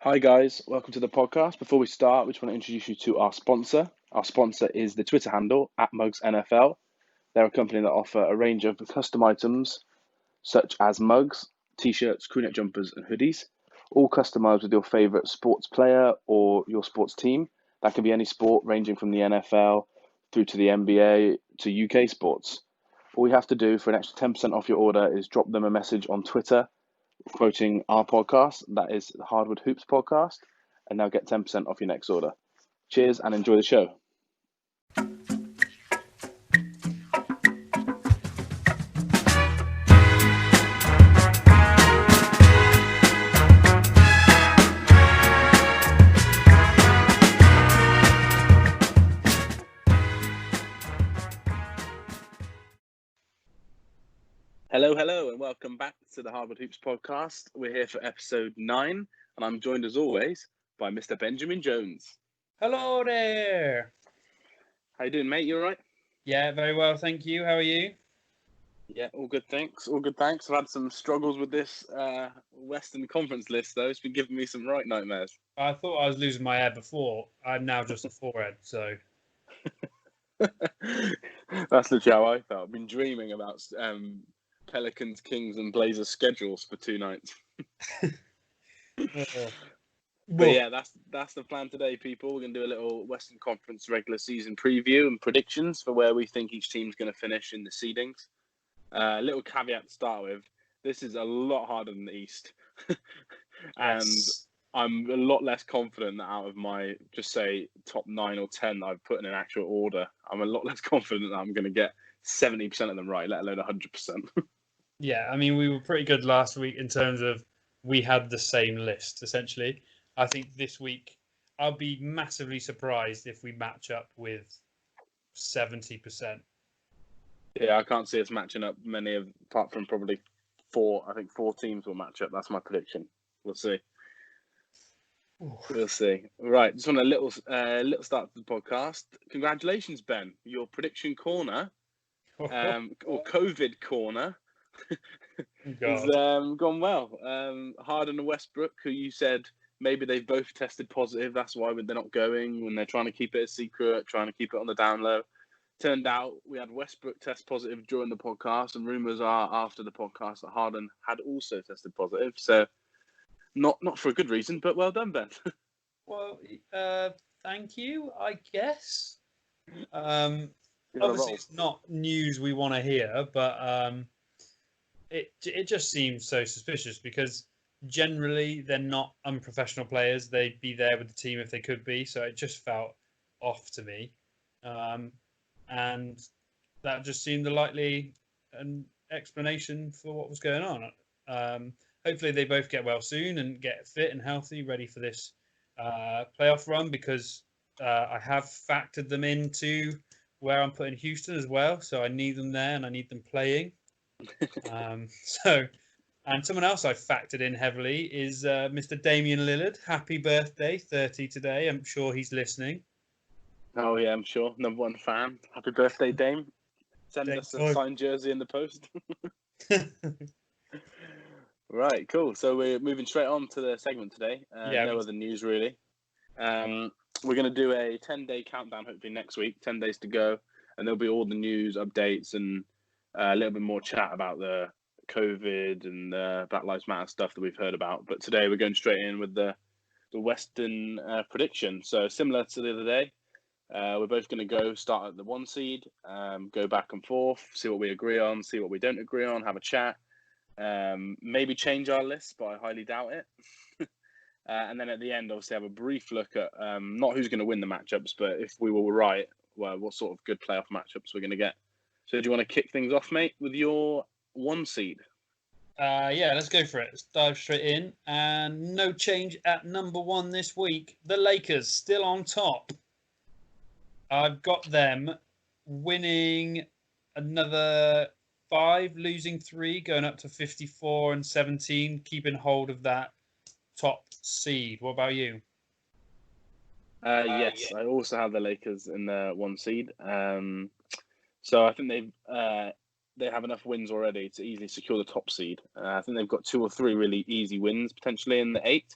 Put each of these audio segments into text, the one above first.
Hi guys, welcome to the podcast. Before we start, we just want to introduce you to our sponsor. Our sponsor is the Twitter handle @MugsNFL. They're a company that offer a range of custom items such as mugs, t-shirts, crewneck jumpers, and hoodies, all customized with your favorite sports player or your sports team. That can be any sport ranging from the NFL through to the NBA to UK sports. All you have to do for an extra 10% off your order is drop them a message on Twitter quoting our podcast, that is the Hardwood Hoops podcast, and they'll get 10% off your next order. Cheers and enjoy the show. Hello, and welcome back to the Hardwood Hoops podcast. We're here for episode 9, and I'm joined as always by Mr. Benjamin Jones. Hello there. How you doing, mate? You all right? Yeah, very well, thank you. How are you? Yeah, all good, thanks. I've had some struggles with this Western Conference list, though. It's been giving me some right nightmares. I thought I was losing my hair before. I'm now just a forehead, so... That's legit how I felt. I've been dreaming about Pelicans, Kings, and Blazers schedules for 2 nights. But yeah, that's the plan today, people. We're going to do a little Western Conference regular season preview and predictions for where we think each team's going to finish in the seedings. A little caveat to start with, this is a lot harder than the East. And Yes. I'm a lot less confident that out of my, just say, top 9 or 10 that I've put in an actual order, I'm a lot less confident that I'm going to get 70% of them right, let alone 100%. Yeah, I mean, we were pretty good last week in terms of we had the same list, essentially. I think this week, I'll be massively surprised if we match up with 70%. Yeah, I can't see us matching up apart from probably 4. I think 4 teams will match up. That's my prediction. We'll see. We'll see. Right, just want a little start to the podcast. Congratulations, Ben. Your prediction corner, or COVID corner, has gone well. Harden and Westbrook, who you said maybe they've both tested positive. That's why they're not going, when they're trying to keep it a secret, trying to keep it on the down low. Turned out we had Westbrook test positive during the podcast, and rumours are after the podcast that Harden had also tested positive. So not for a good reason, but well done, Ben. Well, thank you, I guess. Obviously, it's not news we want to hear, but it just seems so suspicious because generally they're not unprofessional players. They'd be there with the team if they could be. So it just felt off to me. And that just seemed a likely explanation for what was going on. Hopefully they both get well soon and get fit and healthy, ready for this playoff run, because I have factored them into where I'm putting Houston as well. So I need them there and I need them playing. And someone else I've factored in heavily is Mr. Damian Lillard. Happy birthday, 30 today. I'm sure he's listening. Oh, yeah, I'm sure. Number 1 fan. Happy birthday, Dame. Send us a signed jersey in the post. Right, cool. So we're moving straight on to the segment today. No other news, really. We're going to do a 10-day countdown, hopefully next week. 10 days to go. And there'll be all the news, updates, and a little bit more chat about the COVID and the Black Lives Matter stuff that we've heard about. But today we're going straight in with the Western prediction. So similar to the other day, we're both going to go start at the 1 seed, go back and forth, see what we agree on, see what we don't agree on, have a chat, maybe change our list, but I highly doubt it. And then at the end, obviously, have a brief look at not who's going to win the matchups, but if we were right, well, what sort of good playoff matchups we're going to get. So do you want to kick things off, mate, with your 1 seed? Yeah, let's go for it. Let's dive straight in. And no change at number 1 this week. The Lakers still on top. I've got them winning another 5, losing 3, going up to 54 and 17, keeping hold of that top seed. What about you? Yes, I also have the Lakers in the 1 seed. So I think they have enough wins already to easily secure the top seed. I think they've got 2 or 3 really easy wins potentially in the 8.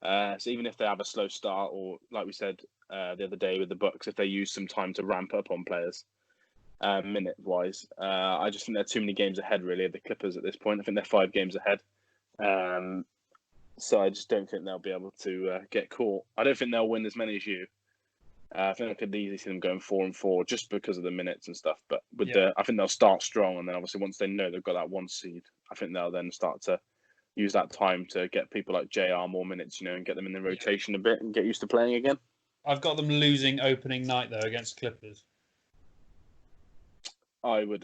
So even if they have a slow start, or like we said the other day with the Bucks, if they use some time to ramp up on players, minute-wise, I just think they're too many games ahead, really, of the Clippers at this point. I think they're 5 games ahead. So I just don't think they'll be able to get caught. I don't think they'll win as many as you. I think I could easily see them going 4-4 just because of the minutes and stuff. But I think they'll start strong, and then obviously once they know they've got that 1 seed, I think they'll then start to use that time to get people like JR more minutes, and get them in the rotation a bit and get used to playing again. I've got them losing opening night though against Clippers. I would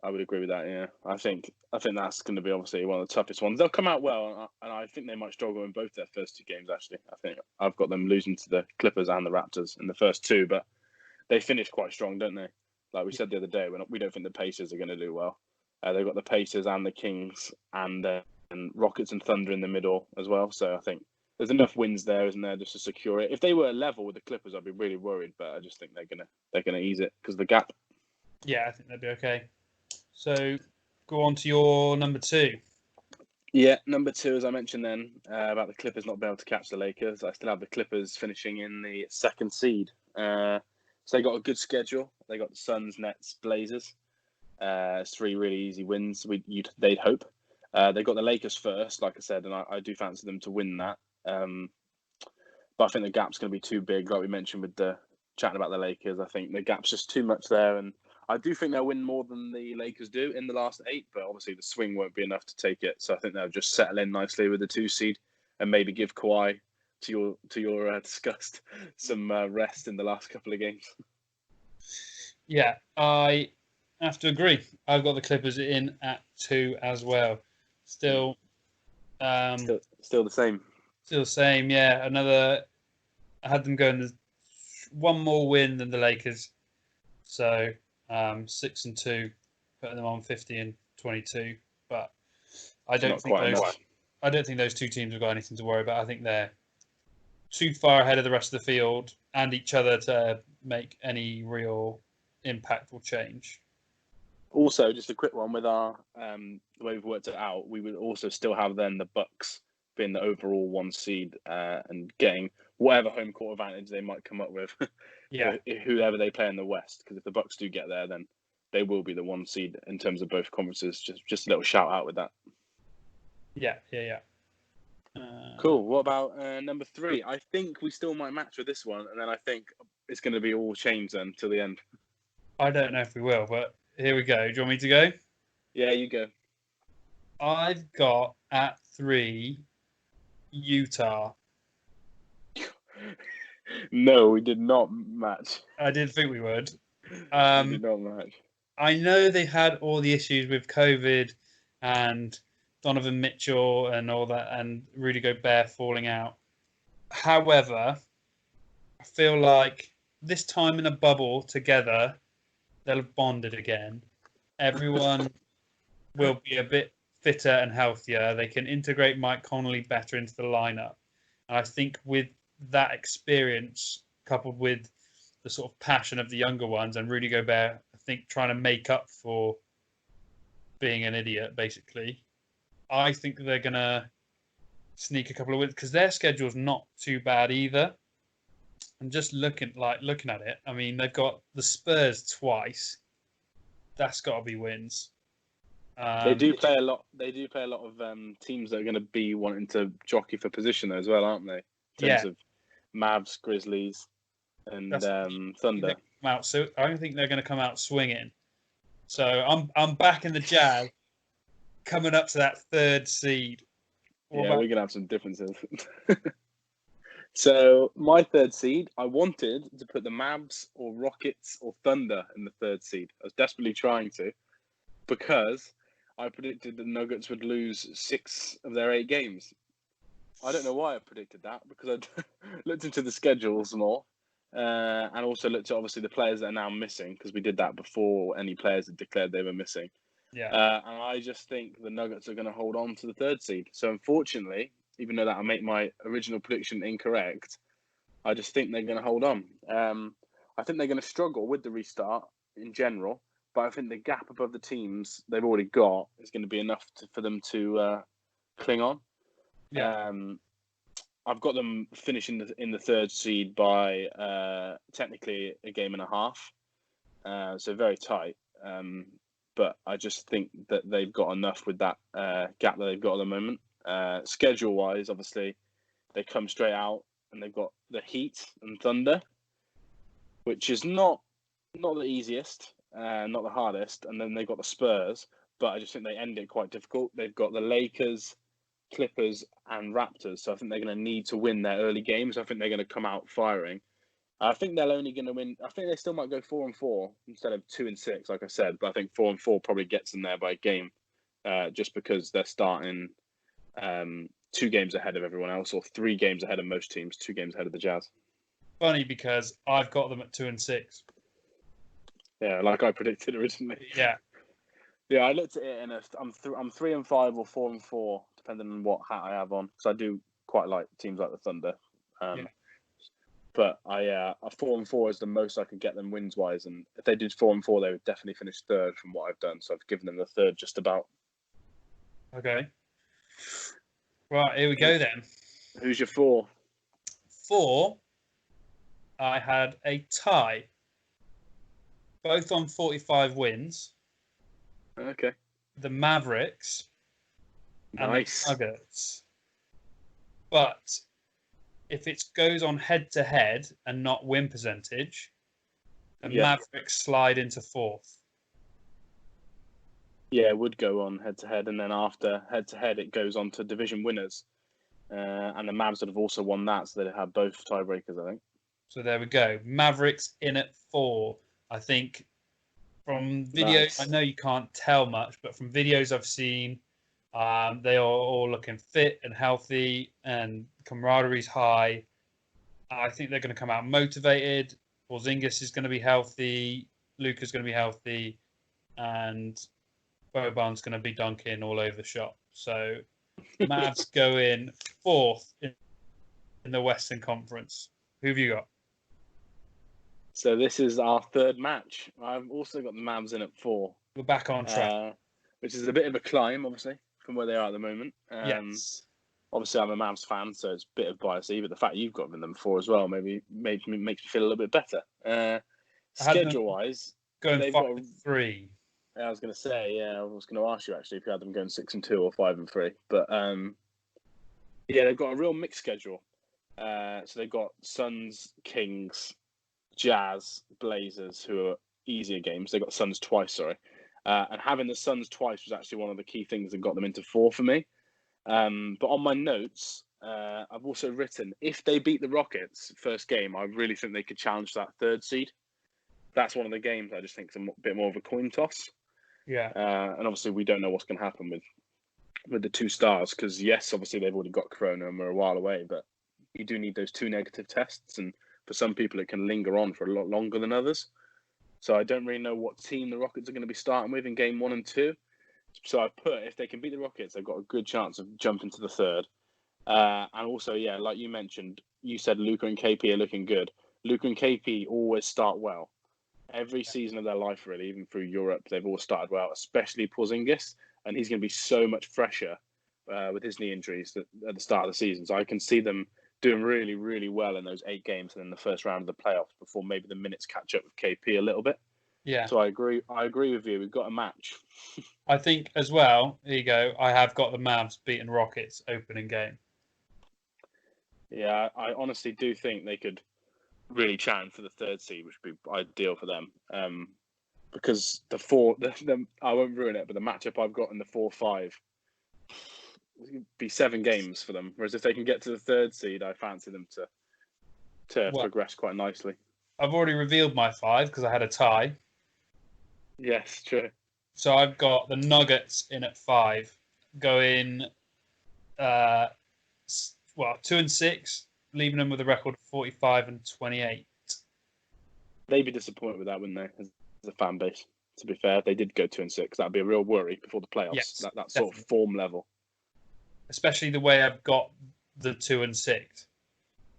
agree with that. Yeah, I think that's going to be obviously one of the toughest ones. They'll come out well, and I think they might struggle in both their first 2 games. Actually, I think I've got them losing to the Clippers and the Raptors in the first 2, but they finish quite strong, don't they? Like we said the other day, we don't think the Pacers are going to do well. They've got the Pacers and the Kings and Rockets and Thunder in the middle as well. So I think there's enough wins there, isn't there, just to secure it. If they were level with the Clippers, I'd be really worried, but I just think they're gonna ease it because of the gap. Yeah, I think they'd be okay. So go on to your number 2. Yeah, number 2, as I mentioned then, about the Clippers not being able to catch the Lakers. I still have the Clippers finishing in the 2nd seed. So they got a good schedule. They got the Suns, Nets, Blazers. 3 really easy wins. They'd hope. They got the Lakers first, like I said, and I do fancy them to win that. But I think the gap's going to be too big, like we mentioned with the chatting about the Lakers. I think the gap's just too much there, and I do think they'll win more than the Lakers do in the last 8, but obviously the swing won't be enough to take it. So I think they'll just settle in nicely with the 2 seed and maybe give Kawhi, to your disgust, some rest in the last couple of games. Yeah, I have to agree. I've got the Clippers in at 2 as well. Still the same. Still the same, yeah. I had them going the 1 more win than the Lakers. So 6-2, putting them on 50 and 22. But I don't think those 2 teams have got anything to worry about. I think they're too far ahead of the rest of the field and each other to make any real impactful change. Also, just a quick one with our the way we've worked it out, we would also still have then the Bucks being the overall 1 seed and getting whatever home court advantage they might come up with. Yeah, whoever they play in the West, because if the Bucks do get there, then they will be the 1 seed in terms of both conferences. Just a little shout out with that. Yeah. Cool. What about number 3? I think we still might match with this one, and then I think it's going to be all changed then till the end. I don't know if we will, but here we go. Do you want me to go? Yeah, you go. I've got at 3 Utah. No, we did not match. I did think we would. We did not match. I know they had all the issues with COVID and Donovan Mitchell and all that, and Rudy Gobert falling out. However, I feel like this time in a bubble together, they'll have bonded again. Everyone will be a bit fitter and healthier. They can integrate Mike Conley better into the lineup. And I think with that experience, coupled with the sort of passion of the younger ones and Rudy Gobert, I think trying to make up for being an idiot, basically, I think they're going to sneak a couple of wins because their schedule's not too bad either. And just looking at it, I mean, they've got the Spurs twice. That's got to be wins. They do play a lot. They do play a lot of teams that are going to be wanting to jockey for position though, as well, aren't they? In terms of Mavs, Grizzlies, and Thunder. I don't think they're going to come out swinging. So I'm backing the Jazz coming up to that 3rd seed. We're going to have some differences. So my 3rd seed, I wanted to put the Mavs or Rockets or Thunder in the 3rd seed. I was desperately trying to, because I predicted the Nuggets would lose 6 of their 8 games. I don't know why I predicted that, because I looked into the schedules more and also looked at obviously the players that are now missing, because we did that before any players had declared they were missing. Yeah. And I just think the Nuggets are going to hold on to the 3rd seed. So unfortunately, even though that'll make my original prediction incorrect, I just think they're going to hold on. I think they're going to struggle with the restart in general, but I think the gap above the teams they've already got is going to be enough for them to cling on. Yeah. I've got them finishing in the third seed by technically a game and a half, so very tight. But I just think that they've got enough with that gap that they've got at the moment. Schedule-wise, obviously, they come straight out and they've got the Heat and Thunder, which is not the easiest, not the hardest, and then they've got the Spurs. But I just think they end it quite difficult. They've got the Lakers, Clippers, and Raptors, so I think they're going to need to win their early games. I think they're going to come out firing. I think they're only going to win. I think they still might go 4-4 instead of 2-6, like I said. But I think 4-4 probably gets them there by a game, just because they're starting 2 games ahead of everyone else, or 3 games ahead of most teams, 2 games ahead of the Jazz. Funny because I've got them at 2-6. Yeah, like I predicted originally. Yeah. Yeah, I looked at it and I'm 3-5 or 4-4, depending on what hat I have on, because I do quite like teams like the Thunder. Yeah. But a 4-4 is the most I could get them wins wise, and if they did 4-4, they would definitely finish third from what I've done. So I've given them the third just about. Okay. Right, here we go then. Who's your 4? 4, I had a tie, both on 45 wins. Okay. The Mavericks and Nice. the Nuggets. But if it goes on head-to-head and not win percentage, the Mavericks slide into 4th. Yeah, it would go on head-to-head, and then after head-to-head, it goes on to division winners. And the Mavs would have also won that, so they have both tiebreakers, I think. So there we go. Mavericks in at 4. I think from videos, I know you can't tell much, but from videos I've seen, they are all looking fit and healthy, and camaraderie's high. I think they're going to come out motivated. Porzingis is going to be healthy. Luka's going to be healthy, and Boban's going to be dunking all over the shop. So Mavs go in 4th in the Western Conference. Who have you got? So this is our third match. I've also got the Mavs in at 4. We're back on track. Which is a bit of a climb, obviously, from where they are at the moment. Yes. Obviously, I'm a Mavs fan, so it's a bit of bias. But the fact you've got them 4 as well maybe makes me feel a little bit better. Schedule-wise, going they've 5-3. I was going to say, I was going to ask you actually if you had them going 6-2 or 5-3. But they've got a real mixed schedule. So they've got Suns, Kings, Jazz, Blazers, who are easier games. They got Suns twice, sorry. And having the Suns twice was actually one of the key things that got them into 4 for me. But on my notes, I've also written, if they beat the Rockets first game, I really think they could challenge that 3rd seed. That's one of the games I just think is a bit more of a coin toss. Yeah. And obviously we don't know what's going to happen with the 2 stars, because yes, obviously they've already got Corona and we're a while away, but you do need those 2 negative tests, and for some people it can linger on for a lot longer than others. So I don't really know what team the Rockets are going to be starting with in game 1 and 2. So I put, if they can beat the Rockets, they've got a good chance of jumping to the 3rd. And also, like you mentioned, you said Luka and KP are looking good. Luka and KP always start well. Every season of their life, really, even through Europe, they've all started well, especially Porzingis. And he's going to be so much fresher with his knee injuries at the start of the season. So I can see them doing really, really well in those 8 games and in the first round of the playoffs before maybe the minutes catch up with KP a little bit. Yeah. So I agree with you. We've got a match. I think as well, here you go, I have got the Mavs beating Rockets opening game. Yeah, I honestly do think they could really challenge for the 3rd seed, which would be ideal for them. Because I won't ruin it, but the matchup I've got in the 4-5 would be 7 games for them. Whereas if they can get to the 3rd seed, I fancy them to progress quite nicely. I've already revealed my 5 because I had a tie. Yes, true. So I've got the Nuggets in at 5, going 2-6, leaving them with a record of 45-28. They'd be disappointed with that, wouldn't they? As a fan base, to be fair, if they did go 2-6, that'd be a real worry before the playoffs. Yes, that sort of form level. Especially the way I've got the 2-6. You've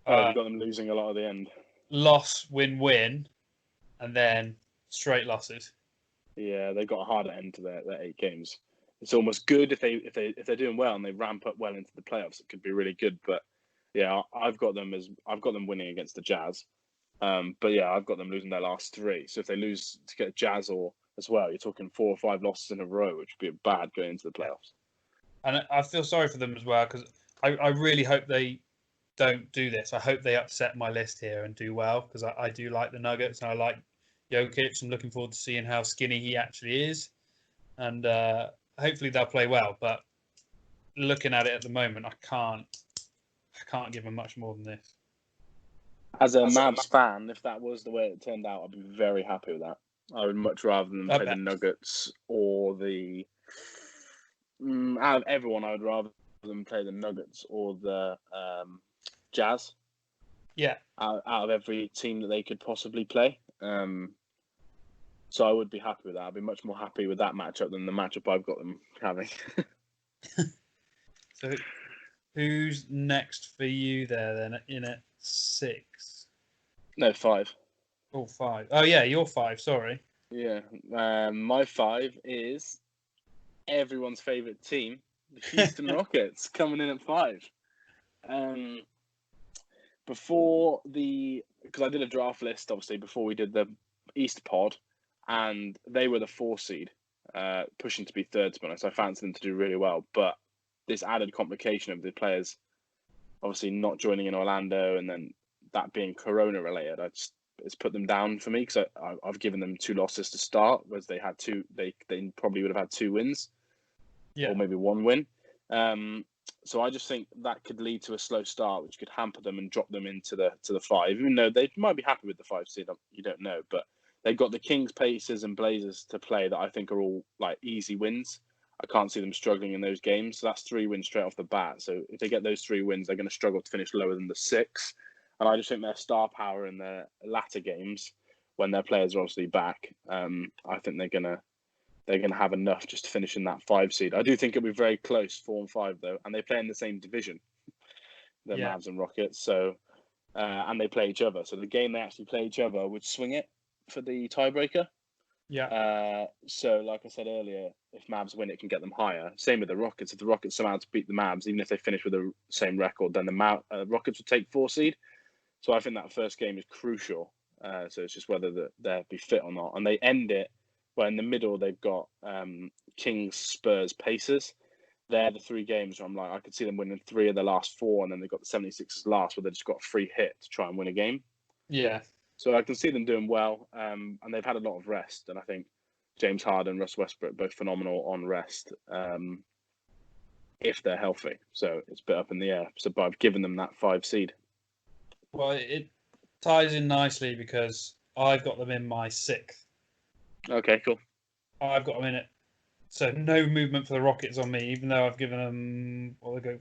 got them losing a lot at the end. Loss, win, and then straight losses. Yeah, they've got a harder end to their 8 games. It's almost good if they're doing well and they ramp up well into the playoffs. It could be really good, but Yeah, I've got them winning against the Jazz. But yeah, I've got them losing their last three. So if they lose to get Jazz or as well, you're talking 4 or 5 losses in a row, which would be bad going into the playoffs. And I feel sorry for them as well because I really hope they don't do this. I hope they upset my list here and do well because I do like the Nuggets and I like Jokic. I'm looking forward to seeing how skinny he actually is, and hopefully they'll play well. But looking at it at the moment, I can't give them much more than this. As a Mavs fan, if that was the way it turned out, I'd be very happy with that. I would much rather than play the Nuggets or the. Out of everyone, I would rather them play the Nuggets or the Jazz. Yeah. Out of every team that they could possibly play. So I would be happy with that. I'd be much more happy with that matchup than the matchup I've got them having. So who's next for you there then in at 6? No, 5. Oh, 5. Oh, yeah, you're 5. Sorry. Yeah. My 5 is everyone's favourite team, the Houston Rockets, coming in at 5. Because I did a draft list, obviously, before we did the East pod, and they were the 4 seed, pushing to be 3rd, to be honest. I fancied them to do really well, but this added complication of the players obviously not joining in Orlando and then that being Corona related, it's put them down for me because I've given them 2 losses to start, whereas they had 2. They probably would have had 2 wins, or maybe 1 win. So I just think that could lead to a slow start, which could hamper them and drop them into the 5. Even though they might be happy with the 5 seed, you don't know. But they've got the Kings, Pacers, and Blazers to play that I think are all like easy wins. I can't see them struggling in those games. So that's 3 wins straight off the bat. So if they get those 3 wins, they're going to struggle to finish lower than the 6. And I just think their star power in their latter games, when their players are obviously back, I think they're going to have enough just to finish in that 5 seed. I do think it'll be very close, 4 and 5 though, and they play in the same division, the Mavs and Rockets. So, and they play each other. So the game they actually play each other would swing it for the tiebreaker. Yeah. So like I said earlier, if Mavs win, it can get them higher. Same with the Rockets. If the Rockets somehow to beat the Mavs, even if they finish with the same record, then the Rockets would take 4 seed. So I think that first game is crucial. So it's just whether they'll be fit or not, and they end it. Well, in the middle, they've got Kings, Spurs, Pacers. They're the 3 games where I'm like, I could see them winning 3 of the last 4, and then they've got the 76ers last, where they just got a free hit to try and win a game. Yeah. So I can see them doing well, and they've had a lot of rest. And I think James Harden and Russ Westbrook both phenomenal on rest, if they're healthy. So it's a bit up in the air. But I've given them that 5 seed. Well, it ties in nicely because I've got them in my 6th. Okay, cool. I've got them in it. So no movement for the Rockets on me, even though I've given them, well, they go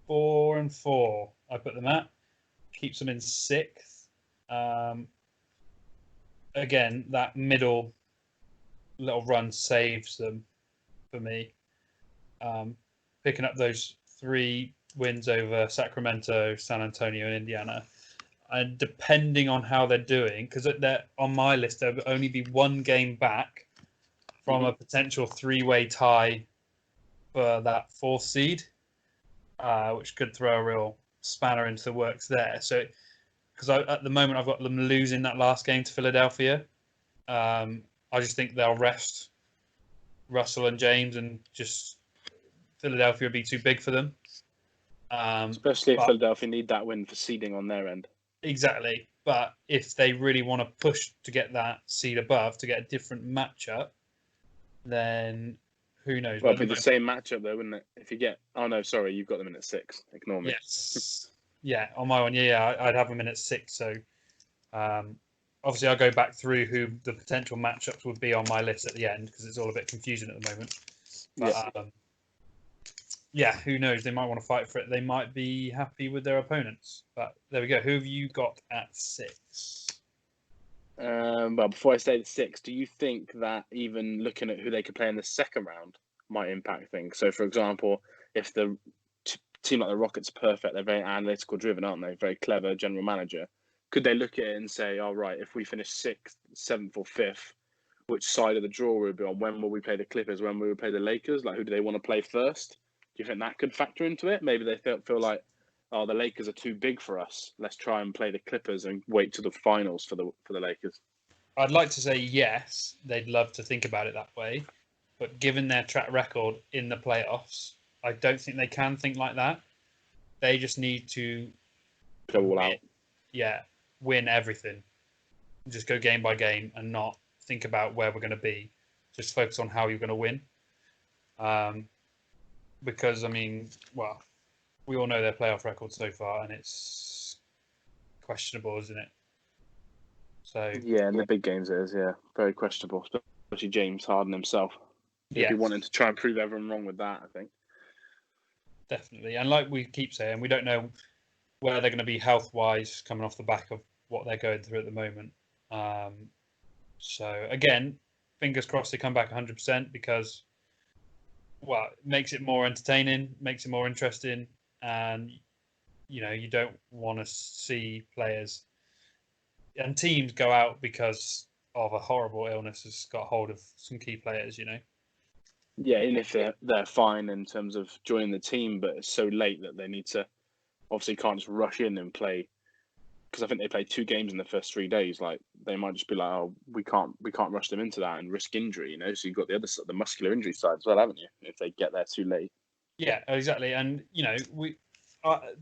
4 and 4. I put them at. Keeps them in 6th. Again, that middle little run saves them for me. Picking up those 3 wins over Sacramento, San Antonio, and Indiana. And depending on how they're doing, because they're on my list, there will only be 1 game back from a potential 3-way tie for that 4th seed, which could throw a real spanner into the works there. So, because at the moment I've got them losing that last game to Philadelphia, I just think they'll rest Russell and James, and just Philadelphia would be too big for them. Especially if Philadelphia need that win for seeding on their end. Exactly. But if they really want to push to get that seed above, to get a different matchup, then who knows? Well, it'd be the same matchup though, wouldn't it? If you get, oh no, sorry, you've got them in at 6. Ignore me. Yes. Yeah, on my one, I'd have them in at 6. So obviously I'll go back through who the potential matchups would be on my list at the end, because it's all a bit confusing at the moment. But, who knows? They might want to fight for it. They might be happy with their opponents. But there we go. Who have you got at 6? Well, before I say the 6, do you think that even looking at who they could play in the second round might impact things? So, for example, if the team like the Rockets are perfect, they're very analytical driven, aren't they? Very clever general manager. Could they look at it and say, "All right, if we finish 6th, 7th, or 5th, which side of the draw will we be on? When will we play the Clippers? When will we play the Lakers? Like, who do they want to play first?" Do you think that could factor into it? Maybe they feel like oh, the Lakers are too big for us. Let's try and play the Clippers and wait to the finals for the Lakers. I'd like to say yes, they'd love to think about it that way, but given their track record in the playoffs, I don't think they can think like that. They just need to go all out. Yeah, win everything. Just go game by game and not think about where we're going to be. Just focus on how you're going to win. Because, I mean, well, we all know their playoff record so far, and it's questionable, isn't it? So yeah, in the big games it is, very questionable, especially James Harden himself. He'd be wanting to try and prove everyone wrong with that, I think. Definitely, and like we keep saying, we don't know where they're going to be health-wise coming off the back of what they're going through at the moment. So again, fingers crossed they come back 100% because, well, it makes it more entertaining, makes it more interesting, and you don't want to see players and teams go out because of a horrible illness has got hold of some key players. Yeah, and if they're fine in terms of joining the team, but it's so late that they need to obviously can't just rush in and play, because I think they played 2 games in the first 3 days. Like they might just be like, oh, we can't rush them into that and risk injury. So you've got the other side, the muscular injury side as well, haven't you? If they get there too late. Yeah, exactly. And we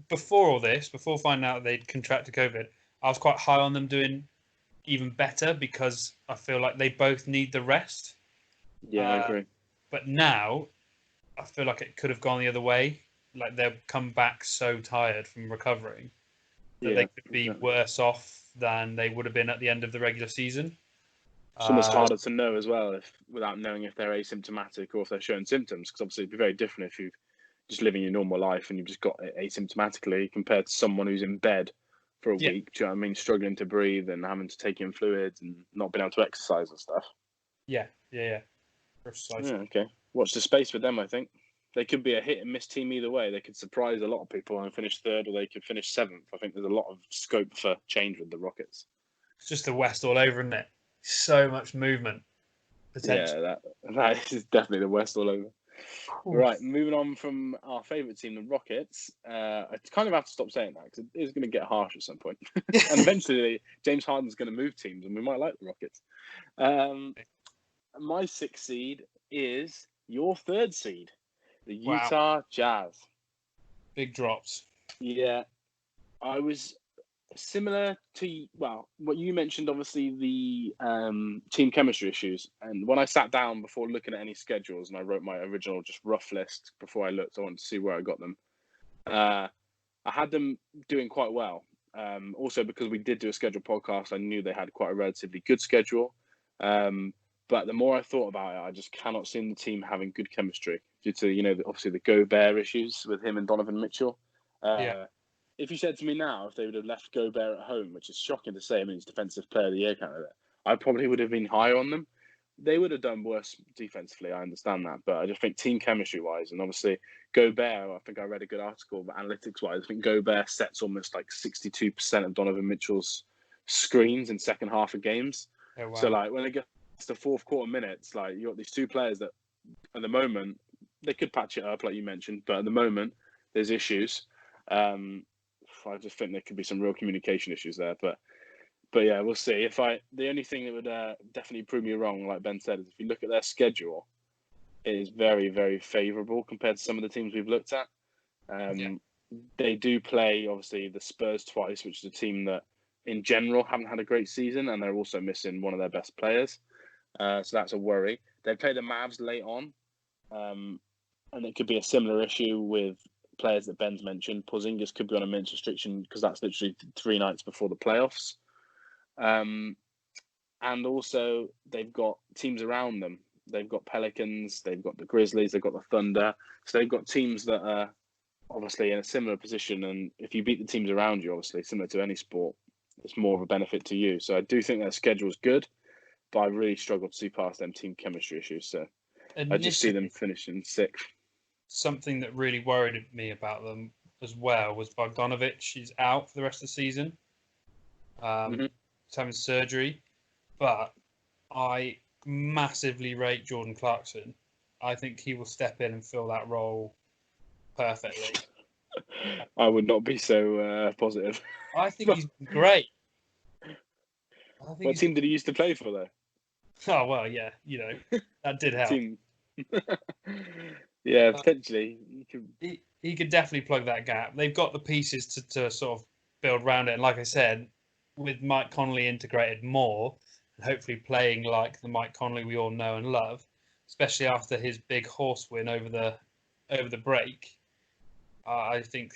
before all this, before finding out they'd contracted COVID, I was quite high on them doing even better because I feel like they both need the rest. Yeah, I agree. But now, I feel like it could have gone the other way. Like they'll come back so tired from recovering that they could be worse off than they would have been at the end of the regular season. It's almost harder to know as well without knowing if they're asymptomatic or if they're showing symptoms, because obviously it'd be very different if you've just living your normal life and you've just got it asymptomatically compared to someone who's in bed for a week. Do you know what I mean? Struggling to breathe and having to take in fluids and not being able to exercise and stuff. Yeah. Precisely. Yeah, okay. Watch the space with them, I think. They could be a hit and miss team either way. They could surprise a lot of people and finish 3rd, or they could finish 7th. I think there's a lot of scope for change with the Rockets. It's just the West all over, isn't it? So much movement. Potential. Yeah, that is definitely the West all over. Oof. Right, moving on from our favourite team, the Rockets. I kind of have to stop saying that because it is going to get harsh at some point. And eventually, James Harden's going to move teams and we might like the Rockets. My 6th seed is your 3rd seed, the Utah Jazz. Big drops. Yeah. I was similar to, what you mentioned, obviously, the team chemistry issues. And when I sat down before looking at any schedules and I wrote my original just rough list before I looked, I wanted to see where I got them. I had them doing quite well. Also, because we did do a schedule podcast, I knew they had quite a relatively good schedule. But the more I thought about it, I just cannot see the team having good chemistry due to, obviously the Gobert issues with him and Donovan Mitchell. If you said to me now, if they would have left Gobert at home, which is shocking to say, I mean, he's Defensive Player of the Year candidate, I probably would have been higher on them. They would have done worse defensively, I understand that. But I just think team chemistry-wise, and obviously Gobert, I think I read a good article, but analytics-wise, I think Gobert sets almost like 62% of Donovan Mitchell's screens in second half of games. Oh, wow. So, when it gets to 4th quarter minutes, you got these 2 players that, at the moment, they could patch it up, like you mentioned, but at the moment, there's issues. I just think there could be some real communication issues there, but yeah, we'll see. The only thing that would definitely prove me wrong, like Ben said, is if you look at their schedule, it is very, very favourable compared to some of the teams we've looked at. They do play, obviously, the Spurs twice, which is a team that, in general, haven't had a great season, and they're also missing one of their best players. So that's a worry. They play the Mavs late on, and it could be a similar issue with players that Ben's mentioned. Porzingis could be on a minutes restriction because that's literally 3 nights before the playoffs. And also, they've got teams around them. They've got Pelicans, they've got the Grizzlies, they've got the Thunder. So they've got teams that are obviously in a similar position. And if you beat the teams around you, obviously, similar to any sport, it's more of a benefit to you. So I do think their schedule is good, but I really struggle to see past them team chemistry issues. So I just see them finishing 6th. Something that really worried me about them as well was Bogdanovic. He's out for the rest of the season. He's having surgery, but I massively rate Jordan Clarkson. I think he will step in and fill that role perfectly. I would not be so positive. I think he's great. What team did he used to play for, though? Oh, well, yeah, that did help. Team. Yeah, potentially. He could definitely plug that gap. They've got the pieces to sort of build around it. And like I said, with Mike Connolly integrated more, and hopefully playing like the Mike Connolly we all know and love, especially after his big horse win over the break, I think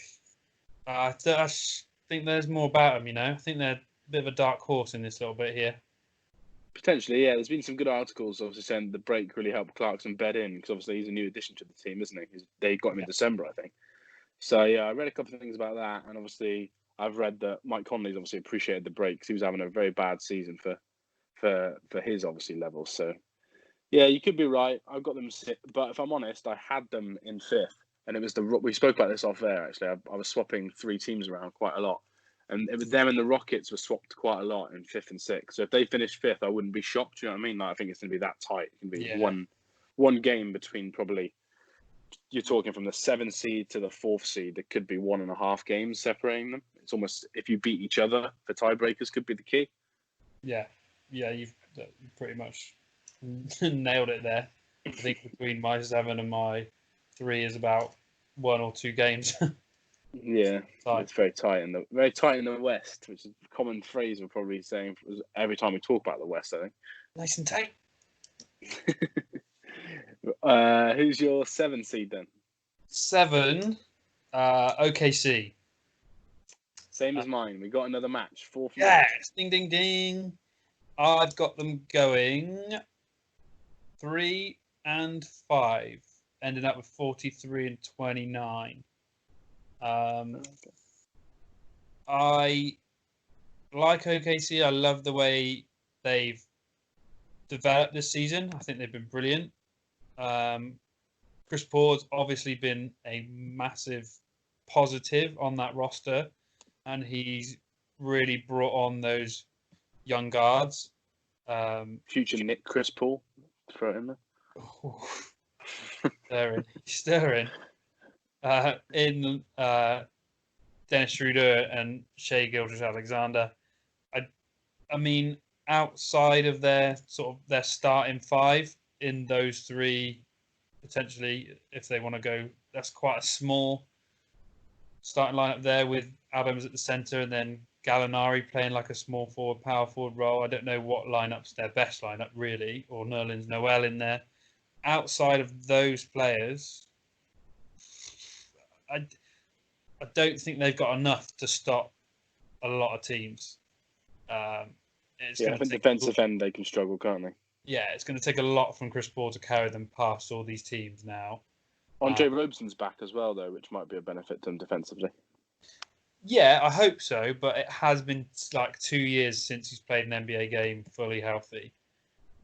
there's more about him. I think they're a bit of a dark horse in this little bit here. Potentially, yeah. There's been some good articles, obviously, saying the break really helped Clarkson bed in because obviously he's a new addition to the team, isn't he? They got him in December, I think. So yeah, I read a couple of things about that, and obviously I've read that Mike Conley's obviously appreciated the break because he was having a very bad season for his obviously level. So yeah, you could be right. I've got them, but if I'm honest, I had them in fifth, and it was we spoke about this off air actually. I was swapping three teams around quite a lot. And it was them and the Rockets were swapped quite a lot in fifth and sixth. So if they finish fifth, I wouldn't be shocked. You know what I mean? Like, I think it's going to be that tight. It can be one game between probably, you're talking from the 7th seed to the 4th seed. There could be 1.5 games separating them. It's almost, if you beat each other, the tiebreakers could be the key. Yeah, you've pretty much nailed it there. I think between my 7 and my 3 is about 1 or 2 games. Yeah, it's very tight in the West, which is a common phrase we're probably saying every time we talk about the West. I think nice and tight. Who's your 7 seed then? 7, OKC. Same as mine. We got another match. 4th. Yes, ding ding ding. I've got them going 3 and 5, ending up with 43 and 29. I like OKC. I love the way they've developed this season. I think they've been brilliant. Chris Paul's obviously been a massive positive on that roster, and he's really brought on those young guards. Future Nick Chris Paul, throw it in there. Stirring. In Dennis Schroeder and Shai Gilgeous-Alexander. I mean, outside of their starting 5 in those 3, potentially, if they want to go, that's quite a small starting lineup there with Adams at the centre and then Gallinari playing like a small forward, power forward role. I don't know what lineup's their best lineup really, or Nerlens Noel in there. Outside of those players, I don't think they've got enough to stop a lot of teams. I think defensive end they can struggle, can't they? Yeah, it's going to take a lot from Chris Paul to carry them past all these teams now. Andre Robeson's back as well, though, which might be a benefit to them defensively. Yeah, I hope so, but it has been like 2 years since he's played an NBA game fully healthy.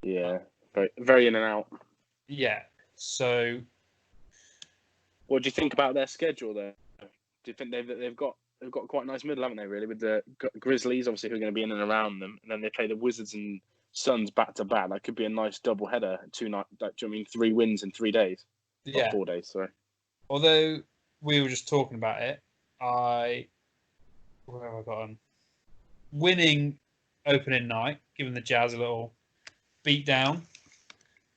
Yeah, very, very in and out. Yeah, so... What do you think about their schedule, though? Do you think they've got quite a nice middle, haven't they, really? With the Grizzlies, obviously, who are going to be in and around them, and then they play the Wizards and Suns back-to-back. That could be a nice double-header, 2 nights. Do you know what I mean? 3 wins in 3 days. Yeah. 4 days, sorry. Although we were just talking about it, where have I got on? Winning opening night, giving the Jazz a little beat down.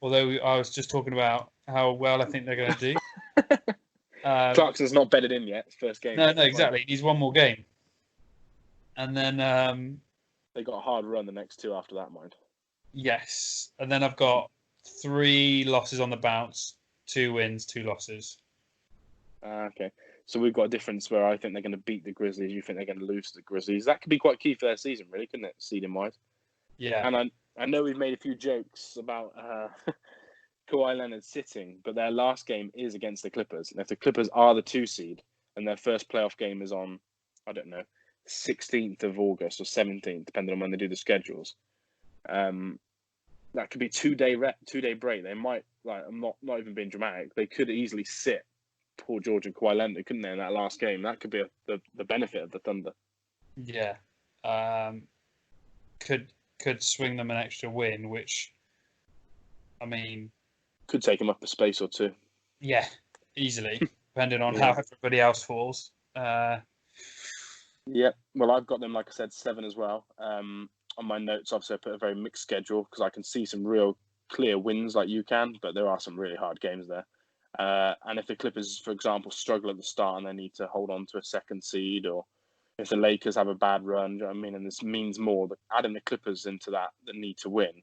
Although I was just talking about how well I think they're going to do. Clarkson's not bedded in yet. First game. No, exactly. He's one more game. And then... they got a hard run the next 2 after that, mind. Yes. And then I've got 3 losses on the bounce, 2 wins, 2 losses. Okay. So we've got a difference where I think they're going to beat the Grizzlies. You think they're going to lose to the Grizzlies. That could be quite key for their season, really, couldn't it, seeding-wise? Yeah. And I know we've made a few jokes about Kawhi Leonard sitting, but their last game is against the Clippers. And if the Clippers are the 2 seed and their first playoff game is on, I don't know, 16th of August or 17th, depending on when they do the schedules, that could be 2-day break. They might, like, I'm not even being dramatic, they could easily sit Paul George and Kawhi Leonard, couldn't they, in that last game? That could be the benefit of the Thunder. Yeah. Could swing them an extra win, which, I mean... Could take them up a space or 2. Yeah, easily. depending on how everybody else falls. Yeah, well, I've got them, like I said, 7 as well. On my notes, obviously, I put a very mixed schedule because I can see some real clear wins like you can, but there are some really hard games there. And if the Clippers, for example, struggle at the start and they need to hold on to a second seed, or if the Lakers have a bad run, you know what I mean? And this means more, that adding the Clippers into that need to win,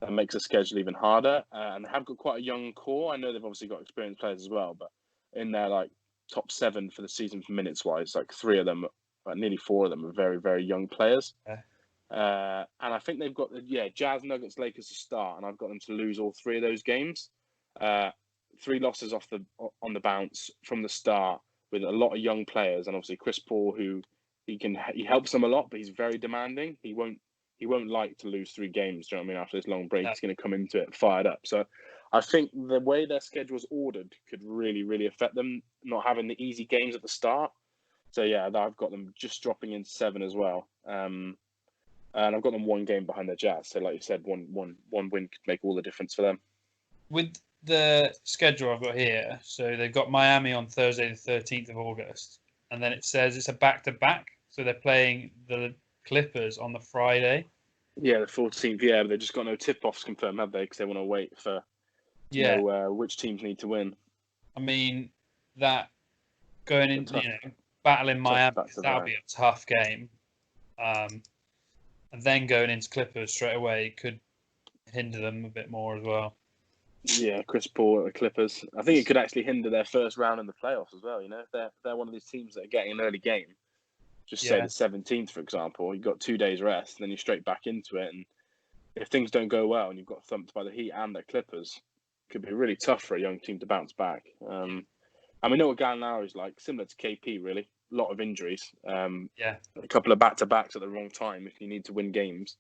that makes the schedule even harder. And they have got quite a young core. I know they've obviously got experienced players as well, but in their like top 7 for the season for minutes wise, like 3 of them, nearly 4 of them are very, very young players. Yeah. And I think they've got Jazz, Nuggets, Lakers to start, and I've got them to lose all 3 of those games. 3 losses on the bounce from the start with a lot of young players, and obviously Chris Paul, who he helps them a lot, but he's very demanding. He won't like to lose 3 games. Do you know what I mean? After this long break, he's going to come into it fired up. So I think the way their schedule is ordered could really, really affect them not having the easy games at the start. So yeah, I've got them just dropping into 7 as well. And I've got them 1 game behind the Jazz. So like you said, one win could make all the difference for them. With the schedule I've got here, so they've got Miami on Thursday the 13th of August, and then it says it's a back-to-back. So they're playing the Clippers on the Friday. Yeah, the 14th. Yeah, but they've just got no tip-offs confirmed, have they? Because they want to wait for know which teams need to win. I mean, that going into battling Miami, that'll be a tough game. And then going into Clippers straight away could hinder them a bit more as well. Yeah, Chris Paul at the Clippers. I think it could actually hinder their first round in the playoffs as well. You know, if they're one of these teams that are getting an early game, just say the 17th, for example, you've got 2 days rest, and then you're straight back into it. And if things don't go well and you've got thumped by the Heat and the Clippers, it could be really tough for a young team to bounce back. And we know what Gallinari is like, similar to KP, really. A lot of injuries. A couple of back-to-backs at the wrong time if you need to win games.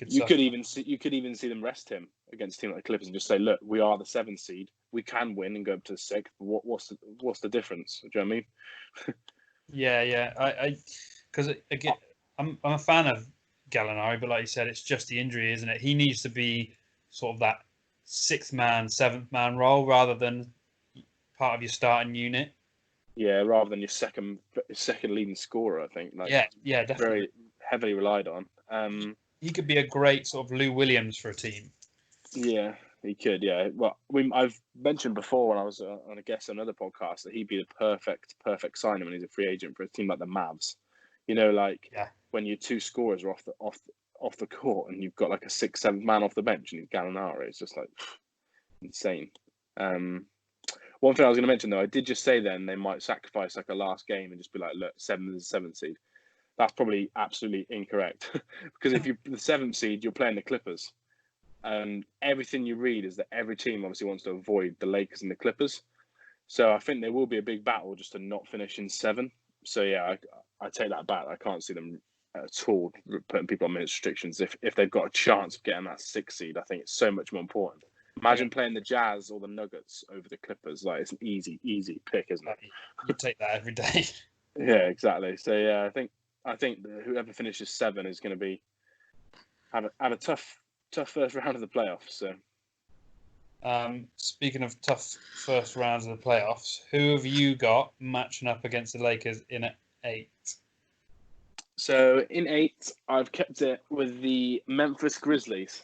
You could even see them rest him against a team like the Clippers and just say, "Look, we are the 7th seed. We can win and go up to the 6th. What's the difference?" Do you know what I mean? Yeah. I because again, I'm a fan of Gallinari, but like you said, it's just the injury, isn't it? He needs to be sort of that 6th man, 7th man role rather than part of your starting unit. Yeah, rather than your second leading scorer, I think. Yeah, definitely. Very heavily relied on. He could be a great sort of Lou Williams for a team. Yeah, he could. Yeah, well, I've mentioned before when I was on a guest on another podcast that he'd be the perfect signing when he's a free agent for a team like the Mavs. You know, when your 2 scorers are off the court and you've got like a 6th, 7th man off the bench and you've Gallinari, it's just like insane. One thing I was going to mention though, I did just say then they might sacrifice like a last game and just be like, look, 7 is the 7th seed. That's probably absolutely incorrect because if you're the 7th seed, you're playing the Clippers, and everything you read is that every team obviously wants to avoid the Lakers and the Clippers. So I think there will be a big battle just to not finish in 7. So yeah, I take that back. I can't see them at all putting people on minutes restrictions if they've got a chance of getting that 6th seed. I think it's so much more important. Imagine playing the Jazz or the Nuggets over the Clippers. Like, it's an easy pick, isn't it? You take that every day. Yeah, exactly. So yeah, I think whoever finishes 7 is going to have a tough first round of the playoffs. So, speaking of tough first rounds of the playoffs, who have you got matching up against the Lakers in 8? So in 8, I've kept it with the Memphis Grizzlies.